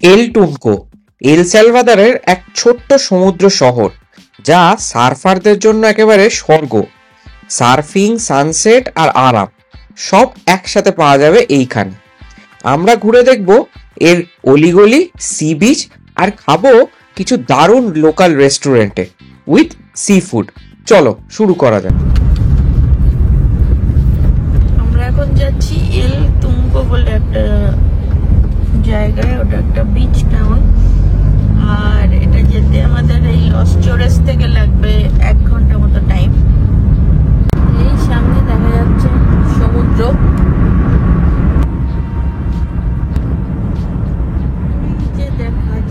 এল টুনকো এল সালভাদরের এক ছোট্ট সমুদ্র শহর, যা সার্ফারদের জন্য একেবারে স্বর্গ। সার্ফিং, সানসেট আর আরাম সব একসাথে পাওয়া যাবে এইখানে। আমরা ঘুরে দেখব এর অলিগলি, সি বিচ, আর খাবো কিছু দারুণ লোকাল রেস্টুরেন্টে উইথ সি ফুড। চলো শুরু করা যাক। আমরা এখন যাচ্ছি এল তুমকো বলে একটা জায়গায়, ওটা একটা বিচ টাউন। আর এটা যেতে আমাদের এই লস চোরেস থেকে লাগবে 1 ঘন্টা মতো টাইম। এই সামনে দেখা যাচ্ছে সমুদ্র। দেখা যায়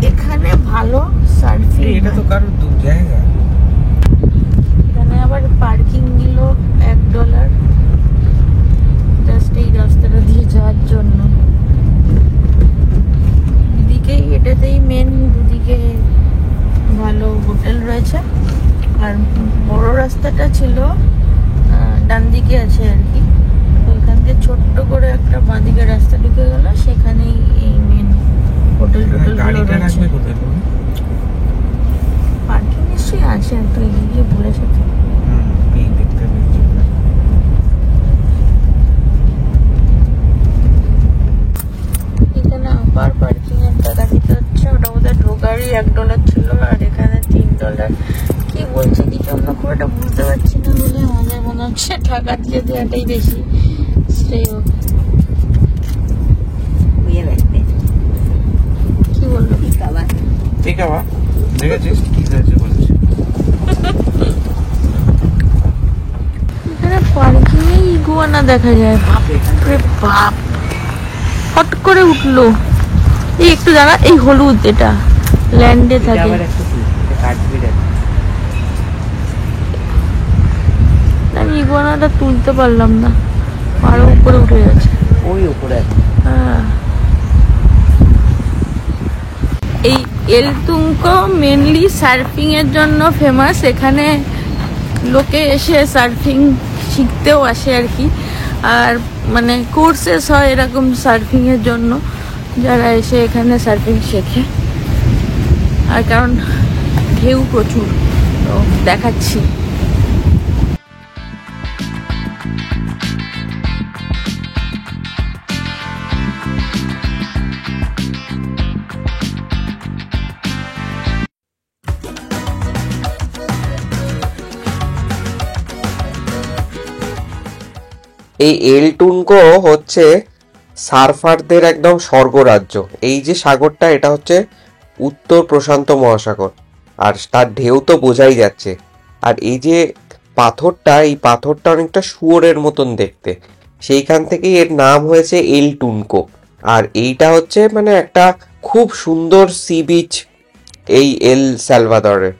এখানে ভালো সার্ফিং। এটা তো কারোর জায়গা। এখানে আবার পার্কিং নিল $1 জাস্ট এই রাস্তাটা দিয়ে যাওয়ার জন্য। এদিকেই এটাতেই মেন, দুদিকে ভালো হোটেল রয়েছে। আর বড় রাস্তাটা ছিল ডান দিকে আছে আর কি। ওইখান থেকে ছোট্ট করে একটা বাঁদিকে রাস্তা ঢুকে গেল, সেখানেই এই মেন হোটেল টোটেল গুলো রয়েছে। পার্কিং নিশ্চয়ই আছে, একটা এগিয়ে বলেছে তো। এখানে আবার পার্কিং এর টাকা দিতে হচ্ছে। ওটা বোধহয় ঢোকারই $1 ছিল, আর এখানে $3। কি বলছে কিছু আমরা খুব একটা বুঝতে পারছি না বলে আমাদের মনে হচ্ছে টাকা দিয়ে দেওয়াটাই বেশি শ্রেয়। কি বললো? এখানে পার্কিং এ ইগুয়ানা দেখা যায়। বাপরে বাপ, হট করে উঠলো। এই একটু দাঁড়া, এই হলুদ, এটা ল্যান্ডে থাকে। আমি ইগুয়ানাটা তুলতে পারলাম না, আরো উপরে উঠে যাচ্ছে। ওই উপরে হ্যাঁ, এই এল তুমকো মেনলি সার্ফিং এর জন্য ফেমাস। এখানে লোকে এসে সার্ফিং শিখতেও আসে আর কি। আর মানে কোর্সেস হয় এরকম সার্ফিং এর জন্য, যারা এসে এখানে সার্ফিং শেখে। আর কারণ ঢেউ প্রচুর, তো দেখাচ্ছি। এই এল টুনকো হচ্ছে সার্ফারদের একদম স্বর্গরাজ্য। এই যে সাগরটা, এটা হচ্ছে উত্তর প্রশান্ত মহাসাগর, আর তার ঢেউ তো বোঝাই যাচ্ছে। আর এই যে পাথরটা, এই পাথরটা অনেকটা শুয়োরের মতন দেখতে, সেইখান থেকেই এর নাম হয়েছে এল টুনকো। আর এইটা হচ্ছে মানে একটা খুব সুন্দর সি বিচ এই এল সালভাদরে।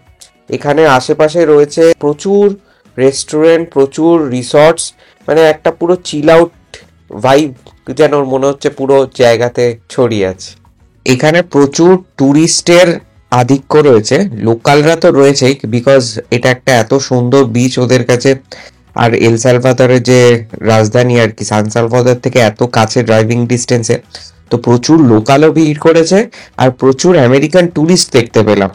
এখানে আশেপাশে রয়েছে প্রচুর রেস্টুরেন্ট, প্রচুর রিসর্টস, মানে একটা পুরো চিল আউট ভাইব যেন মনে হচ্ছে পুরো জায়গাতে ছড়িয়ে আছে। এখানে প্রচুর ট্যুরিস্টের আধিক্য রয়েছে, লোকালরা তো রয়েছেই, বিকজ এটা একটা এত সুন্দর বিচ ওদের কাছে। আর এল সালভাদরের যে রাজধানী আর কি, সান সালভাদর থেকে এত কাছে ড্রাইভিং ডিস্টেন্সে, তো প্রচুর লোকালও ভিড় করেছে আর প্রচুর আমেরিকান ট্যুরিস্ট দেখতে পেলাম।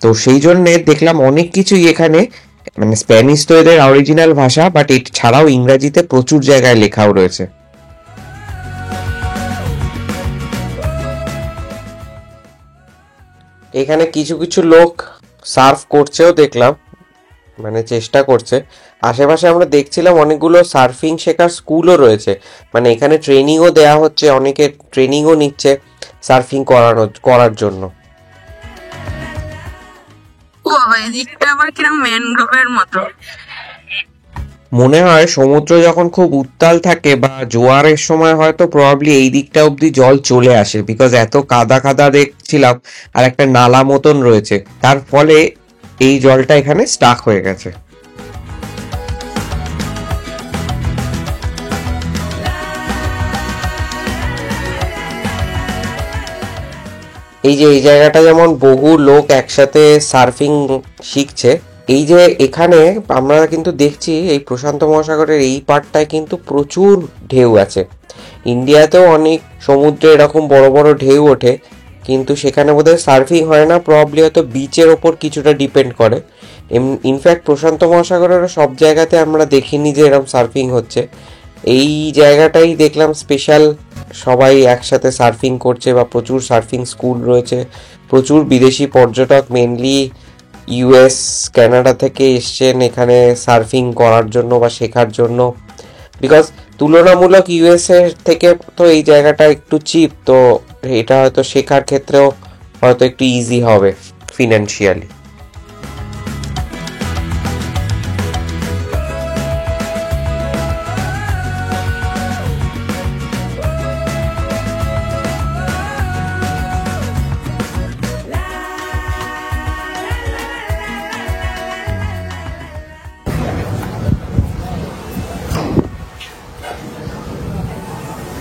তো সেই জন্যে দেখলাম অনেক কিছুই এখানে, মানে স্প্যানিশ তো এদের অরিজিনাল ভাষা, বাট এটা ছাড়াও ইংরাজিতে প্রচুর জায়গায় লেখাও রয়েছে। এখানে কিছু কিছু লোক সার্ফ করছেও দেখলাম, মানে চেষ্টা করছে। আশেপাশে আমরা দেখছিলাম অনেকগুলো সার্ফিং শেখার স্কুলও রয়েছে, মানে এখানে ট্রেনিংও দেওয়া হচ্ছে, অনেকে ট্রেনিংও নিচ্ছে সার্ফিং করার জন্য। এদিকটা আবার কিরকম ম্যানগ্রোভের মতো। মনে হয় সমুদ্র যখন খুব উত্তাল থাকে বা জোয়ারের সময় হয়তো প্রবাবলি এই দিকটা অব্দি জল চলে আসে, বিকজ এত কাদা কাদা দেখছিলাম, আর একটা নালা মতন রয়েছে, তার ফলে এই জলটা এখানে স্টাক হয়ে গেছে। এই যে এই জায়গাটা যেমন বহু লোক একসাথে সার্ফিং শিখছে, এই যে এখানে আমরা কিন্তু দেখছি এই প্রশান্ত মহাসাগরের এই পাড়টায় কিন্তু প্রচুর ঢেউ আছে। ইন্ডিয়াতেও অনেক সমুদ্রে এরকম বড় বড় ঢেউ ওঠে, কিন্তু সেখানে বোধহয় সার্ফিং হয় না, প্রবাবলি হয়তো বিচের ওপর কিছুটা ডিপেন্ড করে। ইনফ্যাক্ট প্রশান্ত মহাসাগরের সব জায়গাতে আমরা দেখিনি যে এরকম সার্ফিং হচ্ছে। এই জায়গাটাই দেখলাম স্পেশাল, সবাই একসাথে সার্ফিং করছে বা প্রচুর সার্ফিং স্কুল রয়েছে, প্রচুর বিদেশি পর্যটক মেনলি ইউএস কানাডা থেকে এসছেন এখানে সার্ফিং করার জন্য বা শেখার জন্য। বিকজ তুলনামূলক ইউএসএ থেকে তো এই জায়গাটা একটু চিপ, তো এটা হয়তো শেখার ক্ষেত্রেও হয়তো একটু ইজি হবে ফিনান্সিয়ালি।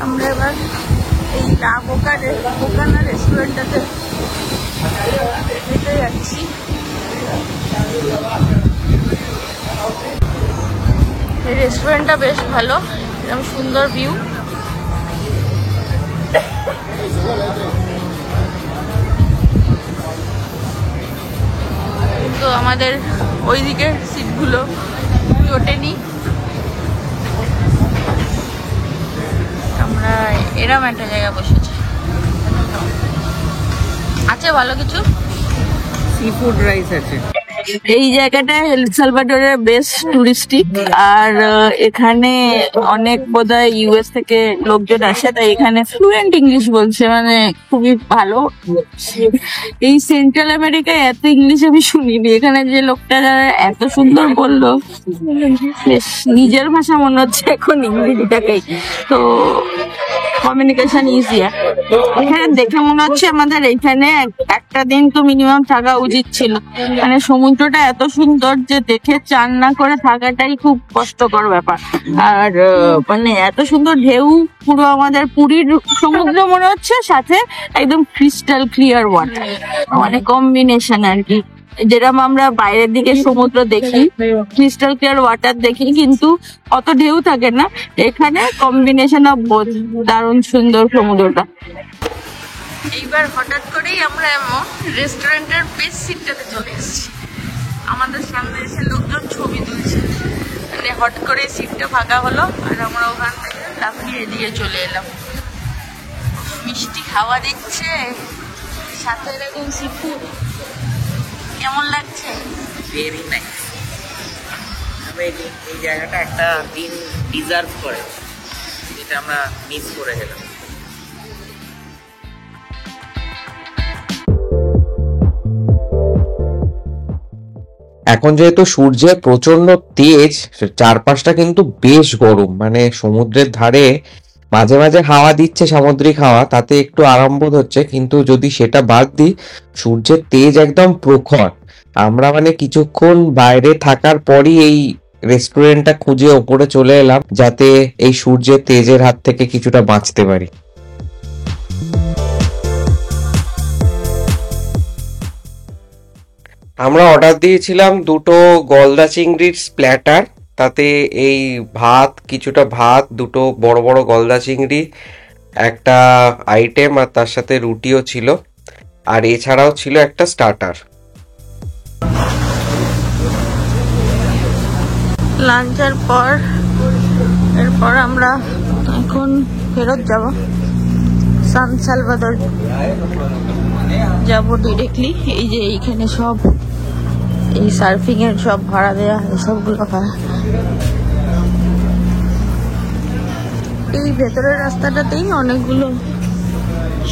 আমরা এবার এই বোকানা রেস্টুরেন্টটাতে হেঁটে যাচ্ছি। এই রেস্টুরেন্টটা বেশ ভালো, এরকম সুন্দর ভিউ। কিন্তু আমাদের ওই দিকের সিটগুলো ওঠেনি, আমরা এরম একটা জায়গা বসেছি। আছে ভালো কিছু, সি ফুড রাইস আছে। এই জায়গাটা এল সালভাডোরের বেস্ট টুরিস্টিক, আর এখানে অনেক বোধহয় ইউএস থেকে লোকজন আসে, তাই এখানে ফ্লুয়েন্ট ইংলিশ বলছে, মানে খুবই ভালো। এই সেন্ট্রাল আমেরিকায় এত ইংলিশ আমি শুনিনি, এখানে যে লোকটা এত সুন্দর বললো, বেশ নিজের ভাষা মনে হচ্ছে এখন ইংরেজিটাকেই, তো কমিউনিকেশন ইজিয়ার। এখানে দেখে মনে হচ্ছে আমাদের এখানে একটা দিন তো মিনিমাম থাকা উচিত ছিল, মানে সমুদ্রটা এত সুন্দর যে দেখে চান না করে থাকাটাই খুব কষ্টকর ব্যাপার। আর মানে এত সুন্দর ঢেউ, পুরো আমাদের পুরীর সমুদ্র মনে হচ্ছে, সাথে একদম ক্রিস্টাল ক্লিয়ার ওয়াটার, মানে কম্বিনেশন আর কি। যেরকম আমরা বাইরের দিকে সমুদ্র দেখি, ক্রিস্টাল ক্লিয়ার ওয়াটার দেখি, কিন্তু অত ঢেউ থাকে না, এখানে কম্বিনেশন অফ বোথ, দারুণ সুন্দর সমুদ্রটা। এইবার হঠাৎ করেই আমরা এমন রেস্টুরেন্টের বেস্ট সিটটাতে চলে এসেছি, আমাদের সামনে এসে লোকজন ছবি তুলছে, মানে হট করে সিটটা ফাঁকা হলো আর আমরা ওখান থেকে লাফিয়ে এদিকে চলে এলাম। মিষ্টি হাওয়া দিচ্ছে, সাথে এরকম সিফুড, কেমন লাগছে? Very nice. এই জায়গাটা একটা দিন ডিজার্ভ করে, যেটা আমরা মিস করে গেলাম। এখন যেহেতু সূর্যের প্রচন্ড তেজ, চারপাশটা কিন্তু বেশ গরম, মানে সমুদ্রের ধারে মাঝে মাঝে হাওয়া দিচ্ছে, সামুদ্রিক হাওয়া, তাতে একটু আরাম বোধ হচ্ছে, কিন্তু যদি সেটা বাদ দিই সূর্যের তেজ একদম প্রখর। আমরা মানে কিছুক্ষণ বাইরে থাকার পরই এই রেস্টুরেন্টটা খুঁজে ওপরে চলে এলাম, যাতে এই সূর্যের তেজের হাত থেকে কিছুটা বাঁচতে পারি। আমরা অর্ডার দিয়েছিলাম দুটো গলদা চিংড়ির প্ল্যাটার, তাতে এই ভাত, কিছুটা ভাত, দুটো বড় বড় গলদা চিংড়ি, একটা আইটেম, আর তার সাথে রুটিও ছিল, আর এছাড়াও ছিল একটা স্টার্টার। লাঞ্চের পর এরপর আমরা এখন ফেরত যাব, সান সালভাদর যাব ডিরেক্টলি। এই যে এইখানে সব এই সার্ফিং এর সব ভাড়া দেওয়া এসবগুলো হয়, এই ভেতরের রাস্তাটাতেই অনেকগুলো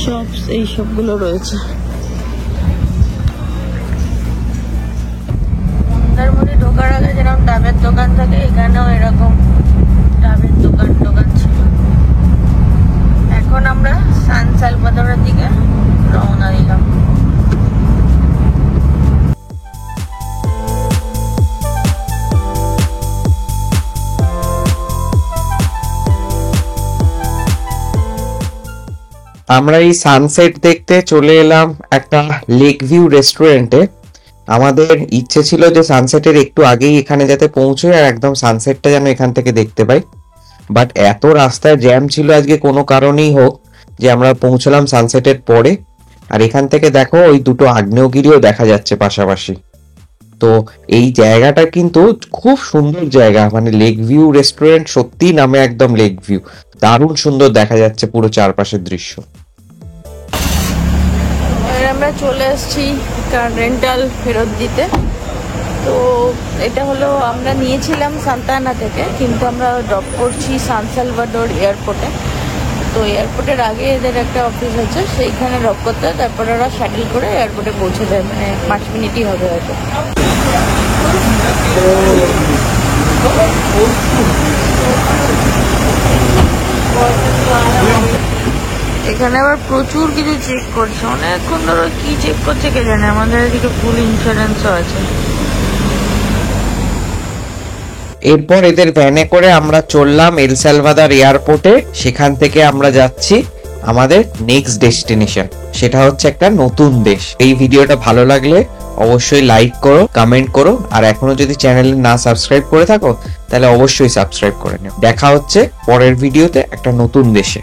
শপস এই সবগুলো রয়েছে। মন্দারমণি ঢোকার আগে যেরকম ডাবের দোকান থাকে, এখানেও এরকম ডাবের দোকান ছিল। এখন আমরা সান সালভাদরের দিকে রওনা দিলাম। আমরা এই সানসেট দেখতে চলে এলাম একটা লেক ভিউ রেস্টুরেন্টে। আমাদের ইচ্ছে ছিল যে সানসেটের একটু আগেই এখানে যাতে পৌঁছোই আর একদম সানসেটটা যেন এখান থেকে দেখতে পাই, বাট এত রাস্তায় জ্যাম ছিল আজকে কোনো কারণেই হোক যে আমরা পৌঁছলাম সানসেটের পরে। আর এখান থেকে দেখো ওই দুটো আগ্নেয়গিরিও দেখা যাচ্ছে পাশাপাশি। তো এই জায়গাটা কিন্তু খুব সুন্দর জায়গা, মানে লেক ভিউ রেস্টুরেন্ট সত্যি নামে একদম লেক ভিউ, দারুণ সুন্দর দেখা যাচ্ছে পুরো চারপাশের দৃশ্য। আমরা চলে এসেছি কার রেন্টাল ফেরত দিতে। তো এটা হলো আমরা নিয়েছিলাম সান্তানা থেকে, কিন্তু আমরা ড্রপ করছি সান সালভাডোর এয়ারপোর্টে। তো এয়ারপোর্টের আগে এদের একটা অফিস আছে, সেইখানে ড্রপ করতে হয়, তারপরে ওরা শাটল করে এয়ারপোর্টে পৌঁছে দেয়, মানে 5 মিনিটই হবে হয়তো। এখানে আবার প্রচুর কিছু চেক করছে, অনেকক্ষণ ধরে কি চেক করছে কে জানে। আমাদের এদিকে ফুল ইন্স্যুরেন্সও আছে। এরপর এদের ভ্যানে করে আমরা চললাম এল সালভাদর এয়ারপোর্টে। সেখান থেকে আমরা যাচ্ছি আমাদের নেক্সট ডেস্টিনেশন, সেটা হচ্ছে একটা নতুন দেশ। এই ভিডিওটা ভালো লাগলে অবশ্যই লাইক করো, কমেন্ট করো, আর এখনো যদি চ্যানেলে না সাবস্ক্রাইব করে থাকো তাহলে অবশ্যই সাবস্ক্রাইব করে নিও। দেখা হচ্ছে পরের ভিডিওতে একটা নতুন দেশে।